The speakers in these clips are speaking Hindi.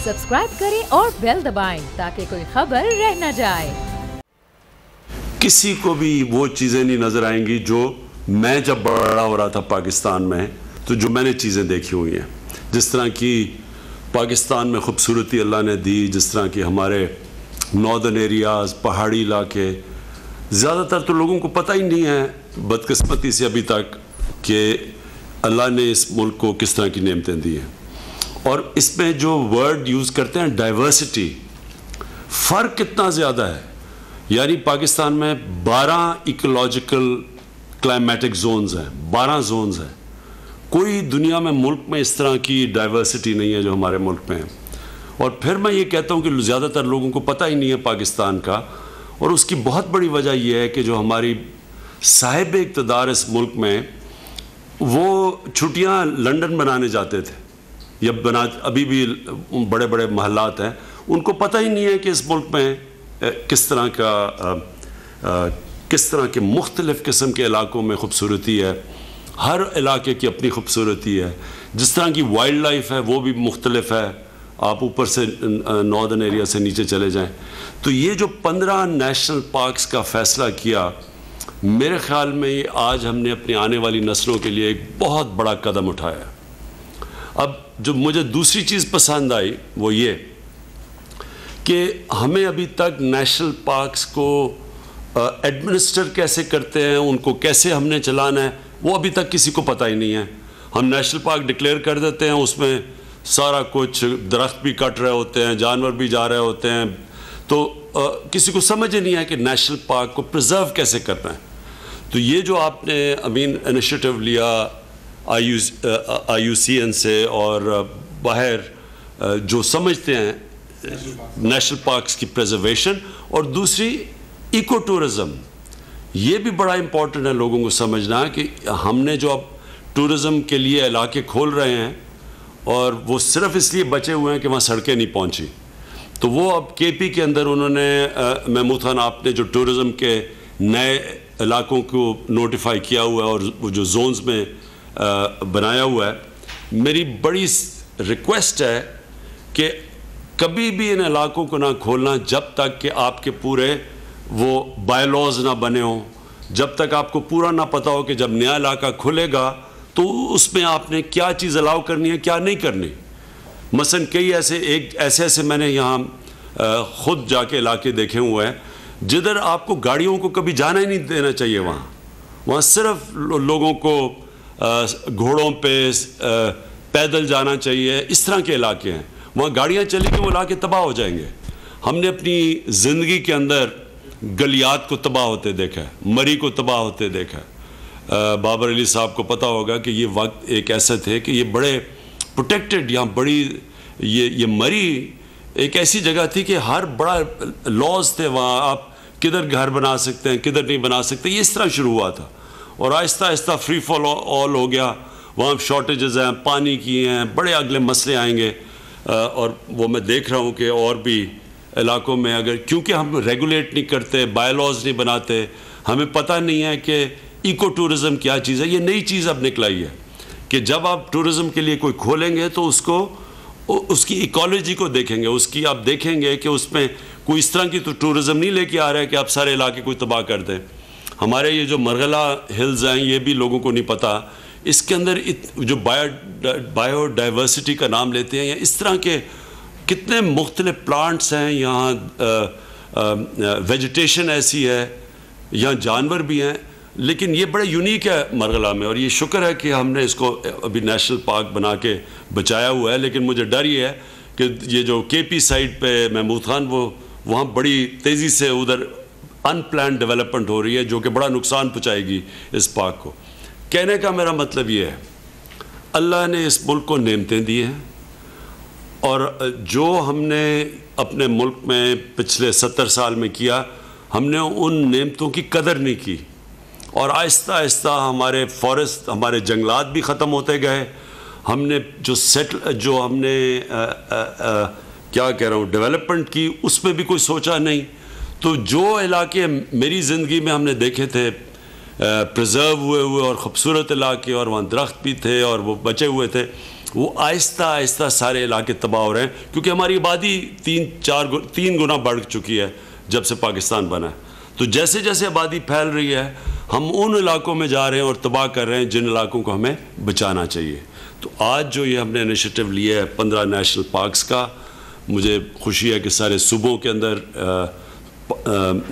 सब्सक्राइब करें और बेल दबाएं ताकि कोई खबर रह न जाए। किसी को भी वो चीज़ें नहीं नज़र आएंगी जो मैं जब बड़ा हो रहा था पाकिस्तान में, तो जो मैंने चीज़ें देखी हुई हैं, जिस तरह की पाकिस्तान में खूबसूरती अल्लाह ने दी, जिस तरह की हमारे नॉर्दर्न एरियाज़, पहाड़ी इलाके, ज़्यादातर तो लोगों को पता ही नहीं है बदकिस्मती से अभी तक कि अल्लाह ने इस मुल्क को किस तरह की नेमतें दी हैं। और इसमें जो वर्ड यूज़ करते हैं डाइवर्सिटी, फ़र्क कितना ज़्यादा है। यानी पाकिस्तान में 12 इकोलॉजिकल क्लाइमेटिक जोन्स हैं, 12 जोन्स हैं। कोई दुनिया में मुल्क में इस तरह की डाइवर्सिटी नहीं है जो हमारे मुल्क में है। और फिर मैं ये कहता हूँ कि ज़्यादातर लोगों को पता ही नहीं है पाकिस्तान का, और उसकी बहुत बड़ी वजह यह है कि जो हमारी साहिब इक़्तिदार इस मुल्क में, वो छुट्टियाँ लंदन बनाने जाते थे या अभी भी बड़े बड़े महल्लात हैं, उनको पता ही नहीं है कि इस मुल्क में किस तरह के मुख्तलिफ़ किस्म के इलाकों में खूबसूरती है। हर इलाके की अपनी खूबसूरती है। जिस तरह की वाइल्ड लाइफ है वो भी मुख्तलिफ है। आप ऊपर से नॉर्दर्न एरिया से नीचे चले जाएं, तो ये जो 15 नेशनल पार्क्स का फ़ैसला किया, मेरे ख़्याल में ये आज हमने अपनी आने वाली नस्लों के लिए एक बहुत बड़ा कदम उठाया। अब जो मुझे दूसरी चीज़ पसंद आई वो ये कि हमें अभी तक नेशनल पार्क्स को एडमिनिस्टर कैसे करते हैं, उनको कैसे हमने चलाना है, वो अभी तक किसी को पता ही नहीं है। हम नेशनल पार्क डिक्लेयर कर देते हैं, उसमें सारा कुछ, दरख्त भी कट रहे होते हैं, जानवर भी जा रहे होते हैं, तो किसी को समझ ही नहीं है कि नेशनल पार्क को प्रिजर्व कैसे करना है। तो ये जो आपने अमीन इनिशिएटिव लिया IUCN से और बाहर जो समझते हैं नेशनल पार्क्स की प्रिजर्वेशन, और दूसरी इको टूरिज़म, ये भी बड़ा इम्पॉर्टेंट है लोगों को समझना कि हमने जो अब टूरिज़म के लिए इलाके खोल रहे हैं, और वो सिर्फ इसलिए बचे हुए हैं कि वहाँ सड़कें नहीं पहुँची, तो वो अब KP के अंदर उन्होंने महमूद खान आपने जो टूरिज़म के नए इलाकों को नोटिफाई किया हुआ है और वो जो जोन्स में बनाया हुआ है, मेरी बड़ी रिक्वेस्ट है कि कभी भी इन इलाकों को ना खोलना जब तक कि आपके पूरे वो बायलॉज ना बने हों, जब तक आपको पूरा ना पता हो कि जब नया इलाका खुलेगा तो उसमें आपने क्या चीज़ अलाउ करनी है, क्या नहीं करनी। मसलन कई ऐसे मैंने यहाँ ख़ुद जाके इलाके देखे हुए हैं जिधर आपको गाड़ियों को कभी जाना ही नहीं देना चाहिए। वहाँ सिर्फ लोगों को घोड़ों पे पैदल जाना चाहिए। इस तरह के इलाके हैं, वहाँ गाड़ियाँ चलेंगी वो इलाके तबाह हो जाएंगे। हमने अपनी ज़िंदगी के अंदर गलियात को तबाह होते देखा है, मरी को तबाह होते देखा है। बाबर अली साहब को पता होगा कि ये वक्त एक ऐसे थे कि ये बड़े प्रोटेक्टेड, यहाँ बड़ी ये मरी एक ऐसी जगह थी कि हर बड़ा लॉज थे, वहाँ आप किधर घर बना सकते हैं, किधर नहीं बना सकते, ये इस तरह शुरू हुआ था। और Aahista Aahista free fall all हो गया। वहाँ शॉर्टेजेस हैं, पानी की हैं, बड़े अगले मसले आएंगे। और वो मैं देख रहा हूँ कि और भी इलाकों में अगर, क्योंकि हम रेगुलेट नहीं करते, बायलॉज नहीं बनाते, हमें पता नहीं है कि इको टूरिज़म क्या चीज़ है। ये नई चीज़ अब निकलाई है कि जब आप टूरिज़म के लिए कोई खोलेंगे तो उसकी इकोलॉजी को देखेंगे, उसकी आप देखेंगे कि उसमें कोई इस तरह की तो टूरिज़म नहीं लेके आ रहा है कि आप सारे इलाके को तबाह कर दें। हमारे ये जो मरगला हिल्स हैं, ये भी लोगों को नहीं पता, इसके अंदर जो बायोडाइवर्सिटी का नाम लेते हैं, या इस तरह के कितने मुख्तलिफ प्लांट्स हैं यहाँ, वेजिटेशन ऐसी है, यहाँ जानवर भी हैं, लेकिन ये बड़ा यूनिक है मरगला में। और ये शुक्र है कि हमने इसको अभी नेशनल पार्क बना के बचाया हुआ है। लेकिन मुझे डर ये है कि ये जो KP साइड पे महमूद खान, वो वहाँ बड़ी तेज़ी से उधर अनप्लान डेवलपमेंट हो रही है जो कि बड़ा नुकसान पहुँचाएगी इस पार्क को। कहने का मेरा मतलब ये है, अल्लाह ने इस मुल्क को नेमतें दी हैं, और जो हमने अपने मुल्क में पिछले 70 साल में किया, हमने उन नेमतों की कदर नहीं की। और आहिस्ता आहिस्ता हमारे फॉरेस्ट, हमारे जंगलात भी ख़त्म होते गए। हमने जो हमने क्या कह रहा हूँ डेवलपमेंट की, उसमें भी कोई सोचा नहीं। तो जो इलाके मेरी ज़िंदगी में हमने देखे थे प्रिजर्व हुए और ख़ूबसूरत इलाके, और वहाँ दरख्त भी थे और वो बचे हुए थे, वो आहिस्ता आहिस्ता सारे इलाके तबाह हो रहे हैं, क्योंकि हमारी आबादी 3 गुना बढ़ चुकी है जब से पाकिस्तान बना है। तो जैसे जैसे आबादी फैल रही है, हम उन इलाकों में जा रहे हैं और तबाह कर रहे हैं जिन इलाकों को हमें बचाना चाहिए। तो आज जो ये हमने इनिशिएटिव लिया है 15 नेशनल पार्क्स का, मुझे खुशी है कि सारे सूबों के अंदर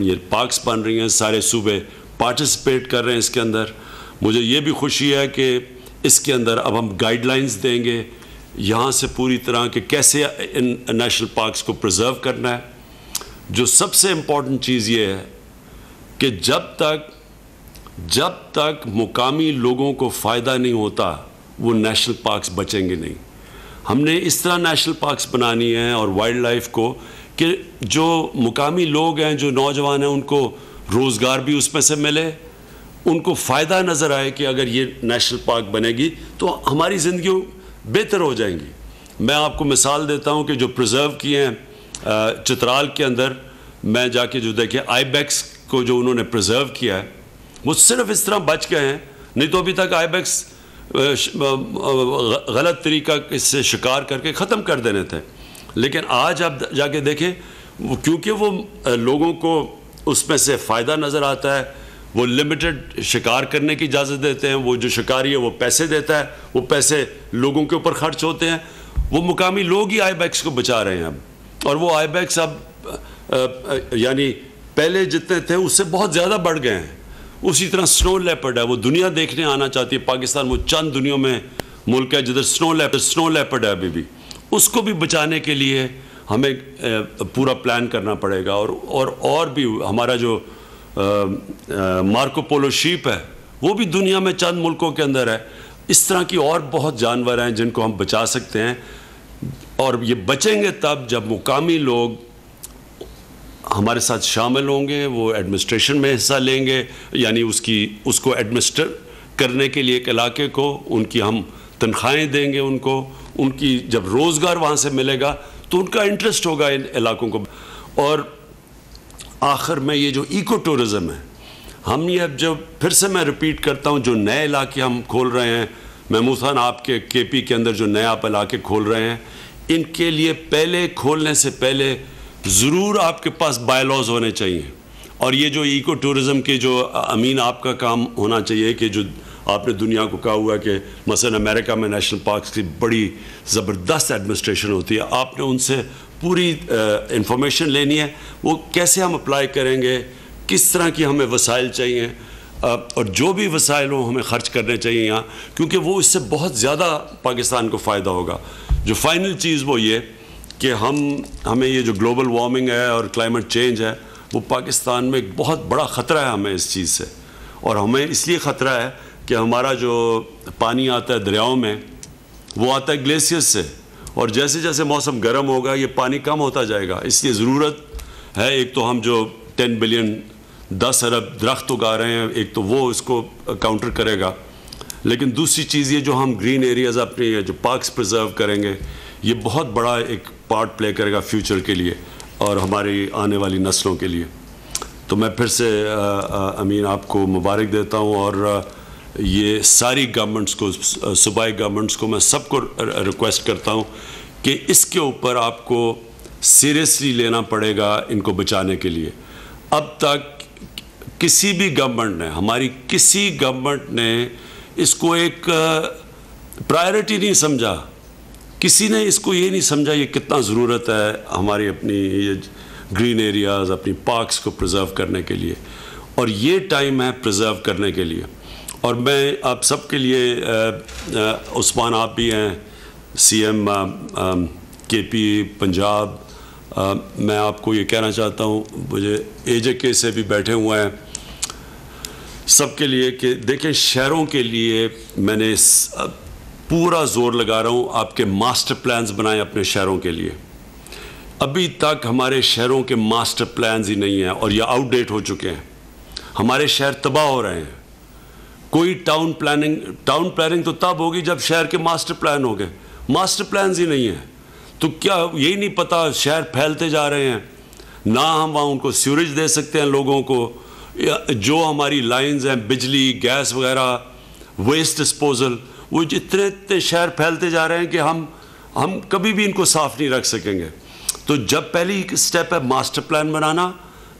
ये पार्क्स बन रही हैं, सारे सूबे पार्टिसिपेट कर रहे हैं इसके अंदर। मुझे ये भी खुशी है कि इसके अंदर अब हम गाइडलाइंस देंगे यहाँ से पूरी तरह कि कैसे इन नेशनल पार्क्स को प्रिजर्व करना है। जो सबसे इम्पॉर्टेंट चीज़ ये है कि जब तक मुकामी लोगों को फ़ायदा नहीं होता, वो नेशनल पार्क्स बचेंगे नहीं। हमने इस तरह नेशनल पार्क्स बनानी है और वाइल्ड लाइफ को कि जो मुकामी लोग हैं, जो नौजवान हैं, उनको रोज़गार भी उसमें से मिले, उनको फ़ायदा नज़र आए कि अगर ये नेशनल पार्क बनेगी तो हमारी ज़िंदगी बेहतर हो जाएंगी। मैं आपको मिसाल देता हूँ कि जो प्रिजर्व किए हैं चित्राल के अंदर, मैं जाके जो देखे आइबेक्स को जो उन्होंने प्रिजर्व किया है, वो सिर्फ इस तरह बच गए हैं, नहीं तो अभी तक आइबेक्स गलत तरीका इससे शिकार करके ख़त्म कर देने थे। लेकिन आज आप जाके देखें, क्योंकि वो लोगों को उसमें से फ़ायदा नज़र आता है, वो लिमिटेड शिकार करने की इजाज़त देते हैं, वो जो शिकारी है वो पैसे देता है, वो पैसे लोगों के ऊपर खर्च होते हैं, वो मुकामी लोग ही आइबेक्स को बचा रहे हैं अब। और वो आइबेक्स अब यानी पहले जितने थे उससे बहुत ज़्यादा बढ़ गए हैं। उसी तरह स्नो लेपर्ड है, वो दुनिया देखने आना चाहती है पाकिस्तान, वो चंद दुनिया में मुल्क है जिधर स्नो लेपर्ड है अभी भी। उसको भी बचाने के लिए हमें पूरा प्लान करना पड़ेगा। और भी हमारा जो मार्को पोलो शीप है, वो भी दुनिया में चंद मुल्कों के अंदर है। इस तरह की और बहुत जानवर हैं जिनको हम बचा सकते हैं, और ये बचेंगे तब जब मुकामी लोग हमारे साथ शामिल होंगे, वो एडमिनिस्ट्रेशन में हिस्सा लेंगे, यानी उसको एडमिनिस्टर करने के लिए एक इलाके को उनकी हम तनख्वाहें देंगे, उनकी जब रोज़गार वहाँ से मिलेगा तो उनका इंटरेस्ट होगा इन इलाकों को। और आखिर में ये जो इको टूरिज़म है, हम ये अब जब फिर से मैं रिपीट करता हूँ, जो नए इलाके हम खोल रहे हैं, महमूद खान आपके KP के अंदर जो नए आप इलाके खोल रहे हैं, इनके लिए पहले खोलने से पहले ज़रूर आपके पास बायलॉज होने चाहिए। और ये जो इको टूरिज़म के जो अमीन आपका काम होना चाहिए कि जो आपने दुनिया को कहा हुआ है कि मसलन अमेरिका में नेशनल पार्क्स की बड़ी ज़बरदस्त एडमिनिस्ट्रेशन होती है, आपने उनसे पूरी इंफॉर्मेशन लेनी है, वो कैसे हम अप्लाई करेंगे, किस तरह की हमें वसाइल चाहिए, और जो भी वसाइल हो हमें ख़र्च करने चाहिए यहाँ, क्योंकि वो इससे बहुत ज़्यादा पाकिस्तान को फ़ायदा होगा। जो फाइनल चीज़ वो ये कि हमें ये जो ग्लोबल वार्मिंग है और क्लाइमेट चेंज है, वो पाकिस्तान में एक बहुत बड़ा ख़तरा है हमें इस चीज़ से। और हमें इसलिए ख़तरा है कि हमारा जो पानी आता है दरियाओं में, वो आता है ग्लेशियर्स से, और जैसे जैसे मौसम गर्म होगा ये पानी कम होता जाएगा। इसलिए ज़रूरत है, एक तो हम जो 10 बिलियन 10 अरब दरख्त उगा रहे हैं, एक तो वो इसको काउंटर करेगा, लेकिन दूसरी चीज़ ये जो हम ग्रीन एरियाज़ अपने जो पार्क्स प्रिजर्व करेंगे, ये बहुत बड़ा एक पार्ट प्ले करेगा फ्यूचर के लिए और हमारी आने वाली नस्लों के लिए। तो मैं फिर से अमीन आपको मुबारक देता हूँ, और ये सारी गवर्नमेंट्स को, सूबाई गवर्नमेंट्स को मैं सबको रिक्वेस्ट करता हूँ कि इसके ऊपर आपको सीरियसली लेना पड़ेगा इनको बचाने के लिए। अब तक किसी भी गवर्नमेंट ने, हमारी किसी गवर्नमेंट ने इसको एक प्रायोरिटी नहीं समझा, किसी ने इसको ये नहीं समझा ये कितना ज़रूरत है हमारी अपनी ये ग्रीन एरियाज़, अपनी पार्क्स को प्रिजर्व करने के लिए, और ये टाइम है प्रिजर्व करने के लिए। और मैं आप सबके लिए, उस्मान आप भी हैं, CM KP पंजाब, मैं आपको ये कहना चाहता हूँ, मुझे AJK से भी बैठे हुए हैं, सबके लिए कि देखें, शहरों के लिए मैंने पूरा जोर लगा रहा हूँ, आपके मास्टर प्लान्स बनाएं अपने शहरों के लिए। अभी तक हमारे शहरों के मास्टर प्लान्स ही नहीं हैं, और ये आउटडेट हो चुके हैं। हमारे शहर तबाह हो रहे हैं। कोई टाउन प्लानिंग तो तब होगी जब शहर के मास्टर प्लान हो गए, मास्टर प्लान्स ही नहीं है। तो क्या यही नहीं पता शहर फैलते जा रहे हैं, ना हम वहाँ उनको सीवरेज दे सकते हैं लोगों को, जो हमारी लाइंस हैं, बिजली, गैस वगैरह, वेस्ट डिस्पोजल, वो जितने इतने शहर फैलते जा रहे हैं कि हम कभी भी इनको साफ नहीं रख सकेंगे। तो जब पहली स्टेप है मास्टर प्लान बनाना,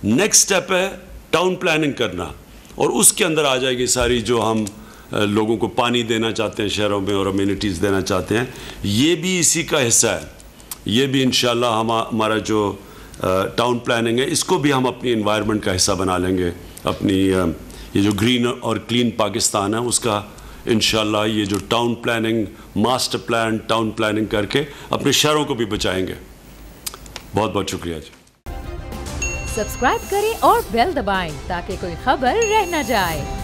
नेक्स्ट स्टेप है टाउन प्लानिंग करना, और उसके अंदर आ जाएगी सारी जो हम लोगों को पानी देना चाहते हैं शहरों में और अम्यूनिटीज़ देना चाहते हैं, ये भी इसी का हिस्सा है। ये भी इंशाल्लाह हमारा जो टाउन प्लानिंग है इसको भी हम अपनी एनवायरनमेंट का हिस्सा बना लेंगे। अपनी ये जो ग्रीन और क्लीन पाकिस्तान है उसका इंशाल्लाह ये जो town planning, master plan, town planning करके अपने शहरों को भी बचाएंगे। बहुत बहुत शुक्रिया जी। सब्सक्राइब करें और बेल दबाएं ताकि कोई खबर रह न जाए।